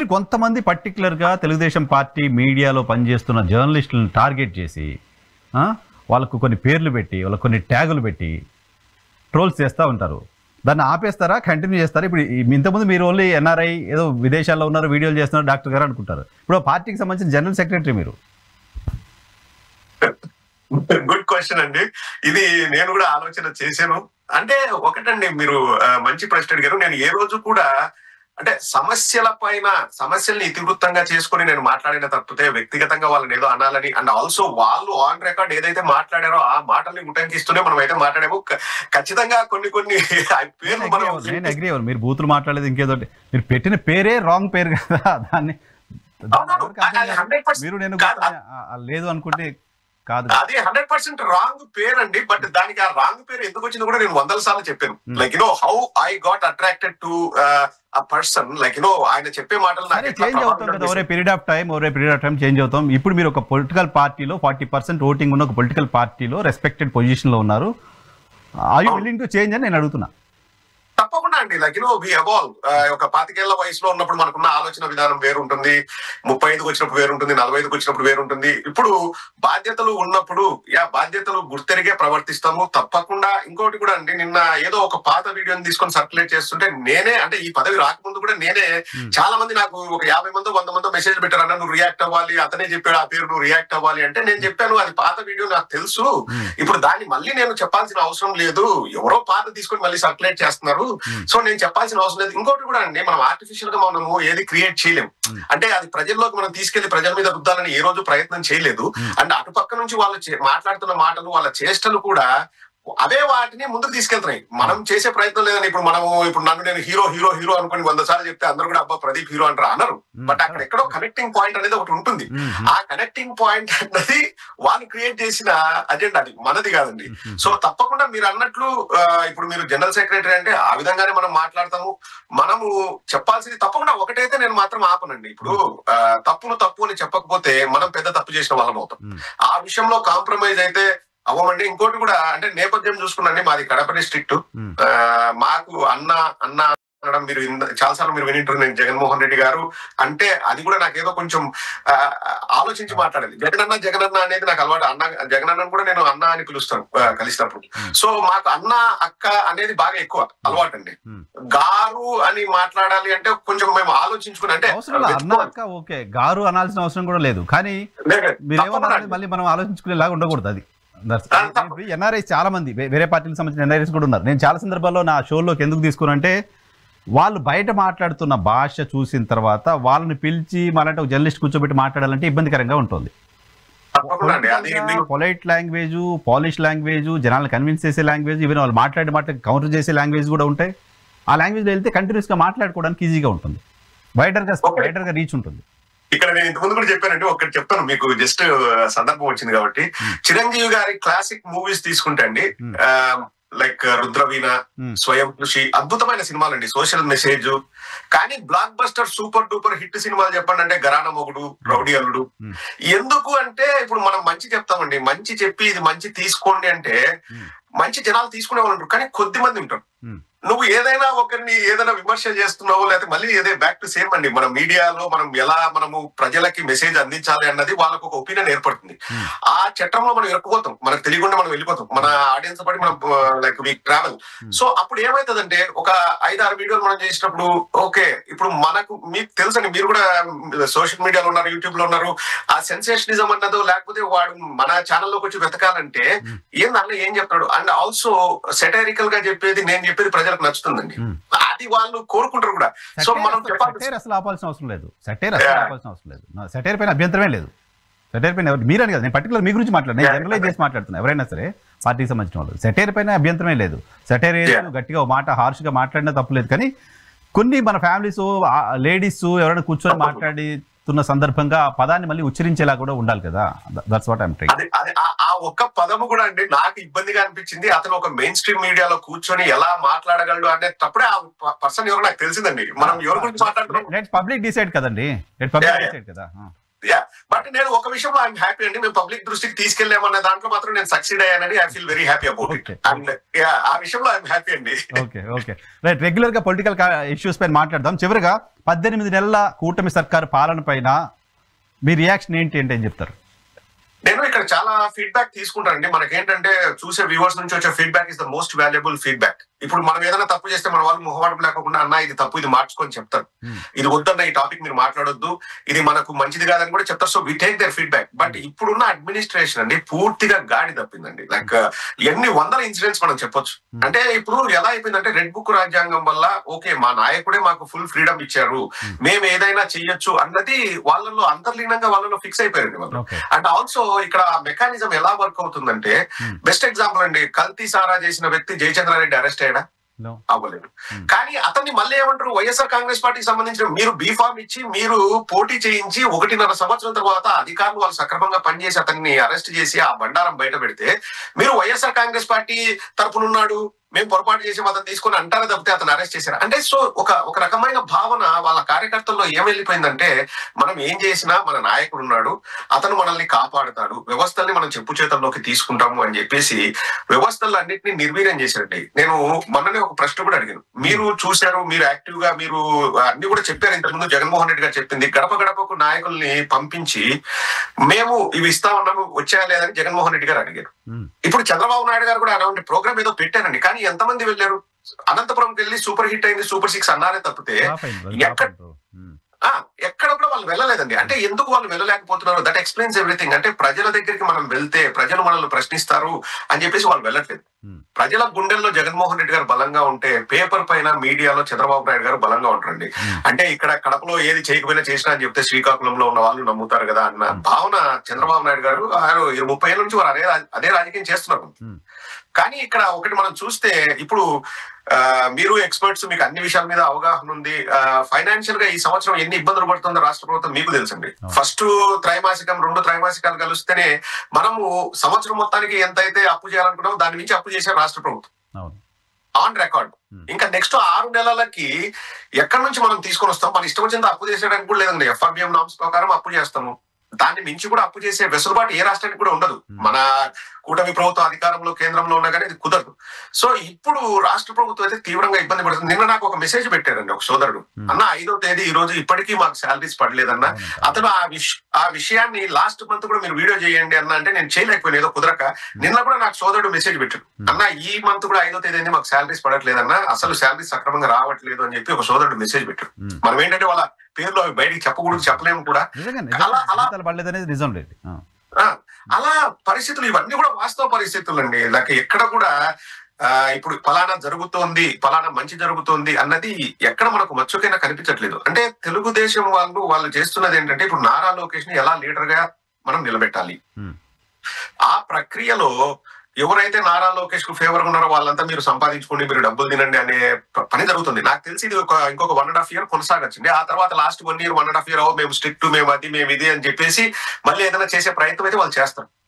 వ్యక్తిని కొంతమంది పర్టికులర్గా తెలుగుదేశం పార్టీ మీడియాలో పనిచేస్తున్న జర్నలిస్టులను టార్గెట్ చేసి వాళ్ళకు కొన్ని పేర్లు పెట్టి వాళ్ళకు కొన్ని ట్యాగులు పెట్టి ట్రోల్స్ చేస్తూ ఉంటారు. దాన్ని ఆపేస్తారా, కంటిన్యూ చేస్తారా? ఇప్పుడు ఇంతకుముందు మీరు ఓన్లీ ఎన్ఆర్ఐ ఏదో విదేశాల్లో ఉన్నారు, వీడియోలు చేస్తున్నారు డాక్టర్ గారు అనుకుంటారు. ఇప్పుడు పార్టీకి సంబంధించిన జనరల్ సెక్రటరీ మీరు. గుడ్ క్వశ్చన్ అండి. ఇది నేను కూడా ఆలోచన చేశాను. అంటే ఒకటండి, మీరు మంచి ప్రశ్న అడిగారు. నేను ఏ రోజు కూడా అంటే సమస్యల్ని ఇతివృత్తంగా చేసుకుని నేను మాట్లాడిన తప్పితే వ్యక్తిగతంగా వాళ్ళని ఏదో అనాలని, అండ్ ఆల్సో వాళ్ళు ఆన్ రికార్డ్ ఏదైతే మాట్లాడారో ఆ మాటల్ని ఉటంకిస్తూనే మనం అయితే మాట్లాడాము. ఖచ్చితంగా కొన్ని పేర్లు నేను అగ్రీ అవ్వను. మీరు బూతులు మాట్లాడేది ఇంకేదో, మీరు పెట్టిన పేరే రాంగ్ పేరు కదా, దాన్ని మీరు నేను లేదు అనుకుంటే కాదు. అది 100% రాంగ్ పేరు అండి. బట్ దానికి ఆ రాంగ్ పేరు ఎందుకు వచ్చిందో కూడా నేను 100 సార్లు చెప్పాను. Like how I got attracted to a person, like ఆయన చెప్పే మాటలు చేంజ్ అవుతాం కదా, over a period of time change అవుతాం. ఇప్పుడు మీరు ఒక పొలిటికల్ పార్టీలో 40% ఓటింగ్ ఉన్న ఒక పొలిటికల్ పార్టీలో రెస్పెక్టెడ్ పొజిషన్ లో ఉన్నారు. Are you willing to change అని నేను అడుగుతున్నా. తప్పకుండా అండి. Like we evolve. ఒక 25 వయసులో ఉన్నప్పుడు మనకున్న ఆలోచన విధానం వేరుంటుంది, 35కి వచ్చినప్పుడు వేరుంటుంది, 45కి వచ్చినప్పుడు వేరుంటుంది. ఇప్పుడు బాధ్యతలు ఉన్నప్పుడు బాధ్యతలు గుర్తెరిగే ప్రవర్తిస్తాము తప్పకుండా. ఇంకోటి కూడా అండి, నిన్న ఏదో ఒక పాత వీడియోని తీసుకొని సర్క్యులేట్ చేస్తుంటే నేనే, అంటే ఈ పదవి రాకముందు కూడా నేనే, చాలా మంది నాకు ఒక 50 మందో 100 మందో మెసేజ్ పెట్టారు, అన్న నువ్వు రియాక్ట్ అవ్వాలి, అతనే చెప్పాడు ఆ పేరు, నువ్వు రియాక్ట్ అవ్వాలి అంటే నేను చెప్పాను అది పాత వీడియో, నాకు తెలుసు. ఇప్పుడు దాన్ని మళ్ళీ నేను చెప్పాల్సిన అవసరం లేదు. ఎవరో పాత తీసుకొని మళ్ళీ సర్క్యులేట్ చేస్తున్నారు, సో నేను చెప్పాల్సిన అవసరం లేదు. ఇంకోటి కూడా అండి, మనం ఆర్టిఫిషియల్ గా మనము ఏది క్రియేట్ చేయలేము. అంటే అది ప్రజల్లోకి మనం తీసుకెళ్లి ప్రజల మీద రుద్దాలని ఏ రోజు ప్రయత్నం చేయలేదు. అండ్ అటు పక్క నుంచి వాళ్ళు మాట్లాడుతున్న మాటలు, వాళ్ళ చేష్టలు కూడా అవే వాటిని ముందుకు తీసుకెళ్తున్నాయి. మనం చేసే ప్రయత్నం లేదని ఇప్పుడు నన్ను నేను హీరో అనుకుని 100 సార్లు చెప్తే అందరూ కూడా అబ్బా ప్రదీప్ హీరో అంటారు అనరు. బట్ అక్కడ ఎక్కడో కనెక్టింగ్ పాయింట్ అనేది ఒకటి ఉంటుంది. ఆ కనెక్టింగ్ పాయింట్ అన్నది వాళ్ళు క్రియేట్ చేసిన అజెండా, అది మనది కాదండి. సో తప్పకుండా మీరు అన్నట్లు ఇప్పుడు మీరు జనరల్ సెక్రటరీ అంటే ఆ విధంగానే మనం మాట్లాడతాము. మనము చెప్పాల్సింది తప్పకుండా ఒకటైతే నేను మాత్రం ఆపనండి. ఇప్పుడు తప్పు అని చెప్పకపోతే మనం పెద్ద తప్పు చేసిన వాళ్ళం అవుతాం. ఆ విషయంలో కాంప్రమైజ్ అయితే అవ్వమండి. ఇంకోటి కూడా అంటే నేపథ్యం చూసుకున్నాండి, మాది కడప డిస్ట్రిక్ట్. మాకు అన్న అనడం మీరు చాలాసార్లు మీరు వినింటారు. నేను జగన్మోహన్ రెడ్డి గారు అంటే అది కూడా నాకేదో కొంచెం ఆలోచించి మాట్లాడేది. జగనన్న అనేది నాకు అలవాటు. జగనన్నను కూడా నేను అన్న అని పిలుస్తాను కలిసినప్పుడు. సో మాకు అన్న అక్క అనేది బాగా ఎక్కువ అలవాటు అండి. గారు అని మాట్లాడాలి అంటే కొంచెం మేము ఆలోచించుకుని, అంటే అన్న అక్క ఓకే, గారు అనాల్సిన అవసరం కూడా లేదు, కానీ మళ్ళీ మనం ఆలోచించుకునేలాగా ఉండకూడదు. అది ఎన్ఆర్ఐస్ చాలా మంది వేరే పార్టీలకు సంబంధించిన ఎన్ఆర్ఐస్ కూడా ఉన్నారు. నేను చాలా సందర్భాల్లో నా షోలోకి ఎందుకు తీసుకున్నానంటే వాళ్ళు బయట మాట్లాడుతున్న భాష చూసిన తర్వాత వాళ్ళని పిలిచి మళ్ళీ ఒక జర్నలిస్ట్ కూర్చోబెట్టి మాట్లాడాలంటే ఇబ్బందికరంగా ఉంటుంది. పొలైట్ లాంగ్వేజ్, పాలిష్ లాంగ్వేజ్, జనాలను కన్విన్స్ చేసే లాంగ్వేజ్, ఈవెన్ వాళ్ళు మాట్లాడే కౌంటర్ చేసే లాంగ్వేజ్ కూడా ఉంటాయి. ఆ లాంగ్వేజ్లో వెళ్తే కంటిన్యూస్గా మాట్లాడుకోవడానికి ఈజీగా ఉంటుంది, వైడర్గా రీచ్ ఉంటుంది. ఇక్కడ నేను ఇంతకుముందు కూడా చెప్పానండి, ఒకటి చెప్తాను మీకు, జస్ట్ సందర్భం వచ్చింది కాబట్టి. చిరంజీవి గారి క్లాసిక్ మూవీస్ తీసుకుంటే అండి, లైక్ రుద్రవీణ, స్వయం కృషి, అద్భుతమైన సినిమాలండి, సోషల్ మెసేజ్. కానీ block buster super duper hit సినిమాలు చెప్పండి అంటే గరానా మొగుడు, రౌడీ అల్లుడు. ఎందుకు అంటే ఇప్పుడు మనం మంచి చెప్తామండి, మంచి చెప్పి ఇది మంచి తీసుకోండి అంటే మంచి జనాలు తీసుకునే వాళ్ళు ఉంటారు, కానీ కొద్ది మంది ఉంటారు. నువ్వు ఏదైనా ఒకరిని ఏదైనా విమర్శ చేస్తున్నావు, లేకపోతే మళ్ళీ ఏదే బ్యాక్ టు సేమ్ అండి. మన మీడియాలో మనము ప్రజలకి మెసేజ్ అందించాలి అన్నది వాళ్ళకు ఒక ఒపీనియన్ ఏర్పడుతుంది. ఆ చట్టంలో మనం ఇరుక్కుపోతాం, మనకు తెలియకుండా మనం వెళ్ళిపోతాం, మన ఆడియన్స్ బట్టి మనం లైక్ వీ ట్రావెల్. సో అప్పుడు ఏమైతుందంటే ఒక 5-6 వీడియోలు మనం చేసినప్పుడు ఓకే, ఇప్పుడు మీకు తెలుసండి, మీరు కూడా సోషల్ మీడియాలో ఉన్నారు, యూట్యూబ్ లో ఉన్నారు. ఆ సెన్సేషనిజం అన్నదో లేకపోతే వాడు మన ఛానల్లోకి వచ్చి వెతకాలంటే ఏందన్న ఏం చెప్తాడు, అండ్ ఆల్సో సెటైరికల్ గా చెప్పేది, నేను చెప్పేది ప్రజలకు నచ్చుతుందండి, అది వాళ్ళు కోరుకుంటారు కూడా. సో మనం అసలు ఆపాల్సిన అవసరం లేదు, సెటైర్ పైన అభ్యంతరమే లేదు. సెటైర్ పైన మీరని కదా, నేను పర్టికులర్ మీ గురించి మాట్లాడు, నేను జనరలైజ్ చేసి మాట్లాడుతున్నా. ఎవరైనా సరే పార్టీకి సంబంధించిన వాళ్ళు సెటైర్ పైన అభ్యంతరమే లేదు. సెటైర్ గట్టిగా మాట హార్ష్గా మాట్లాడినా తప్పులేదు, కానీ కొన్ని మన ఫ్యామిలీస్ లేడీస్ ఎవరైనా కూర్చొని మాట్లాడుతున్న సందర్భంగా ఆ పదాన్ని మళ్ళీ ఉచ్చరించేలా కూడా ఉండాలి కదా. That's what I'm trying. ఆ ఒక్క పదము కూడా అండి నాకు ఇబ్బందిగా అనిపించింది. అతను ఒక మెయిన్ స్ట్రీమ్ మీడియాలో కూర్చొని ఎలా మాట్లాడగలడు అనేటప్పుడే ఆ పర్సన్ ఎవరు నాకు తెలిసిందండి. మనం ఎవరి గురించి మాట్లాడుతున్నాం పబ్లిక్ డిసైడ్ కదండి, కదా. బట్ నేను ఒక విషయంలో ఐఎమ్ హ్యాపీ అండి, మేము పబ్లిక్ దృష్టికి తీసుకెళ్లామన్న దాంట్లో మాత్రం నేను సక్సీడ్ అయ్యానని I feel very happy about it. And ఆ విషయంలో ఐఎమ్ హ్యాపీ అండి. ఓకే రైట్, రెగ్యులర్ గా పొలిటికల్ ఇష్యూస్ పైన మాట్లాడదాం. చివరిగా 18 నెలల కూటమి సర్కారు పాలన పైన మీ రియాక్షన్ ఏంటి అంటే ఏం చెప్తారు? నేను ఇక్కడ చాలా ఫీడ్బ్యాక్ తీసుకుంటానండి. మనకేంటంటే చూసే వ్యూవర్స్ నుంచి వచ్చే feedback is the most valuable feedback. ఇప్పుడు మనం ఏదైనా తప్పు చేస్తే మన వాళ్ళు మొహమాటం లేకుండా అన్న ఇది తప్పు, ఇది మార్చుకొని చెప్తారు. ఇది వద్దన్న ఈ టాపిక్ మీరు మాట్లాడొద్దు, ఇది మనకు మంచిది కాదని కూడా చెప్తారు. So we take their feedback. But ఇప్పుడున్న అడ్మినిస్ట్రేషన్ అండి పూర్తిగా గాడి తప్పిందండి. లైక్ ఎన్ని వందల ఇన్సిడెంట్స్ మనం చెప్పొచ్చు. అంటే ఇప్పుడు ఎలా అయిపోయిందంటే రెడ్ బుక్ రాజ్యాంగం వల్ల ఓకే మా నాయకుడే మాకు ఫుల్ ఫ్రీడమ్ ఇచ్చారు, మేము ఏదైనా చెయ్యొచ్చు అన్నది వాళ్ళలో అంతర్లీనంగా వాళ్ళలో ఫిక్స్ అయిపోయారండి వాళ్ళు. అండ్ ఆల్సో ఇక్కడ మెకానిజం ఎలా వర్క్ అవుతుందంటే బెస్ట్ ఎగ్జాంపుల్ అండి, కల్తీ సారా చేసిన వ్యక్తి జయచంద్రారెడ్డి అరెస్ట్ అయ్యాడా? అవ్వలేదు. కానీ అతన్ని మళ్ళీ ఏమంటారు, వైఎస్ఆర్ కాంగ్రెస్ పార్టీకి సంబంధించిన మీరు బీఫామ్ ఇచ్చి మీరు పోటీ చేయించి 1.5 సంవత్సరం తర్వాత అధికారులు వాళ్ళు సక్రమంగా పనిచేసి అతన్ని అరెస్ట్ చేసి ఆ బండారం బయట పెడితే మీరు వైఎస్ఆర్ కాంగ్రెస్ పార్టీ తరపునున్నాడు, మేము పొరపాటు చేసి అతను తీసుకుని అంటారే తప్పితే అతను అరెస్ట్ చేశారు అంటే. సో ఒక రకమైన భావన వాళ్ళ కార్యకర్తల్లో ఏం వెళ్ళిపోయిందంటే మనం ఏం చేసినా మన నాయకుడు ఉన్నాడు, అతను మనల్ని కాపాడుతాడు, వ్యవస్థల్ని మనం చెప్పు చేతల్లోకి తీసుకుంటాము అని చెప్పేసి వ్యవస్థలు అన్నింటినీ నిర్వీర్యం చేశారండి. నేను మొన్ననే ఒక ప్రశ్న కూడా అడిగాను, మీరు చూశారు, మీరు యాక్టివ్ గా మీరు అన్ని కూడా చెప్పారు. ఇంతకుముందు జగన్మోహన్ రెడ్డి గారు చెప్పింది గడప గడపకు నాయకుల్ని పంపించి మేము ఇవి ఇస్తా ఉన్నాము వచ్చాయా లేదని జగన్మోహన్ రెడ్డి గారు అడిగారు. ఇప్పుడు చంద్రబాబు నాయుడు గారు కూడా అలాంటి ప్రోగ్రామ్ ఏదో పెట్టారండి. కానీ ఎంతమంది వెళ్ళారు? అనంతపురంకి వెళ్ళి సూపర్ హిట్ అయింది, సూపర్ 6 అన్నారే తప్పితే ఎక్కడ కూడా వాళ్ళు వెళ్ళలేదండి. అంటే ఎందుకు వాళ్ళు వెళ్ళలేకపోతున్నారు? That explains everything. అంటే ప్రజల దగ్గరికి మనం వెళ్తే ప్రజలు మనల్ని ప్రశ్నిస్తారు అని చెప్పేసి వాళ్ళు వెళ్ళట్లేదు. ప్రజల గుండెల్లో జగన్మోహన్ రెడ్డి గారు బలంగా ఉంటే పేపర్ పైన మీడియాలో చంద్రబాబు నాయుడు గారు బలంగా ఉంటారండి. అంటే ఇక్కడ కడపలో ఏది చేయకపోయినా చేసినా అని చెప్తే శ్రీకాకుళంలో ఉన్న వాళ్ళు నమ్ముతారు కదా అన్న భావన చంద్రబాబు నాయుడు గారు 30 ఏళ్ళ నుంచి వారు అదే రాజకీయం చేస్తున్నారు. కానీ ఇక్కడ ఒకటి మనం చూస్తే ఇప్పుడు మీరు ఎక్స్పర్ట్స్, మీకు అన్ని విషయాల మీద అవగాహన ఉంది. ఫైనాన్షియల్ గా ఈ సంవత్సరం ఎన్ని ఇబ్బందులు పడుతుందో రాష్ట్ర ప్రభుత్వం మీకు తెలుసండి. ఫస్ట్ త్రైమాసికం 2 త్రైమాసికాలు కలిస్తేనే మనము సంవత్సరం మొత్తానికి ఎంత అయితే అప్పు చేయాలనుకున్నామో దాని నుంచి అప్పు చేసే రాష్ట్ర ప్రభుత్వం ఆన్ రికార్డ్. ఇంకా నెక్స్ట్ 6 నెలలకి ఎక్కడి నుంచి మనం తీసుకొని వస్తాం? మన ఇష్టం వచ్చింది అప్పు చేసేయడానికి కూడా లేదండి. FRBM నామ్స్ ప్రకారం అప్పు చేస్తాము. దాన్ని మించి కూడా అప్పు చేసే వెసులుబాటు ఏ రాష్ట్రానికి కూడా ఉండదు. మన కూటమి ప్రభుత్వం అధికారంలో కేంద్రంలో ఉన్నా కానీ ఇది కుదరదు. సో ఇప్పుడు రాష్ట్ర ప్రభుత్వం అయితే తీవ్రంగా ఇబ్బంది పడుతుంది. నిన్న నాకు ఒక మెసేజ్ పెట్టారండి ఒక సోదరుడు, అన్న 5వ తేదీ ఈ రోజు ఇప్పటికీ మాకు శాలరీస్ పడలేదన్న. అతను ఆ విషయాన్ని లాస్ట్ మంత్ కూడా మీరు వీడియో చేయండి అన్న అంటే నేను చేయలేకపోయినా ఏదో కుదరక. నిన్న కూడా నాకు సోదరుడు మెసేజ్ పెట్టాడు, అన్న ఈ మంత్ కూడా 5వ తేదీ అయింది మాకు శాలరీస్ పడట్లేదన్న, అసలు శాలరీస్ సక్రమంగా రావట్లేదు అని చెప్పి ఒక సోదరుడు మెసేజ్ పెట్టాడు. మనం ఏంటంటే వాళ్ళ పేర్లు అవి బయటికి చెప్పకూడదు, చెప్పలేము కూడా. అలా పరిస్థితులు ఇవన్నీ కూడా వాస్తవ పరిస్థితులు అండి. నాకు ఎక్కడ కూడా ఇప్పుడు ఫలానా జరుగుతోంది, ఫలానా మంచి జరుగుతోంది అన్నది ఎక్కడ మనకు మచ్చుకైనా కనిపించట్లేదు. అంటే తెలుగుదేశం వాళ్ళు చేస్తున్నది ఏంటంటే ఇప్పుడు నారా లోకేష్ ని ఎలా లీడర్ గా మనం నిలబెట్టాలి. ఆ ప్రక్రియలో ఎవరైతే నారా లోకేష్ కు ఫేవర్ ఉన్నారో వాళ్ళంతా మీరు సంపాదించుకోండి, మీరు డబ్బులు తినండి అనే పని జరుగుతుంది. నాకు తెలిసి ఇది ఇంకొక 1.5 year కొనసాగొచ్చండి. ఆ తర్వాత లాస్ట్ 1 year 1.5 year మేము స్ట్రిక్ట్, మేము అది మేము ఇది అని చెప్పేసి మళ్ళీ ఏదైనా చేసే ప్రయత్నం అయితే వాళ్ళు చేస్తారు.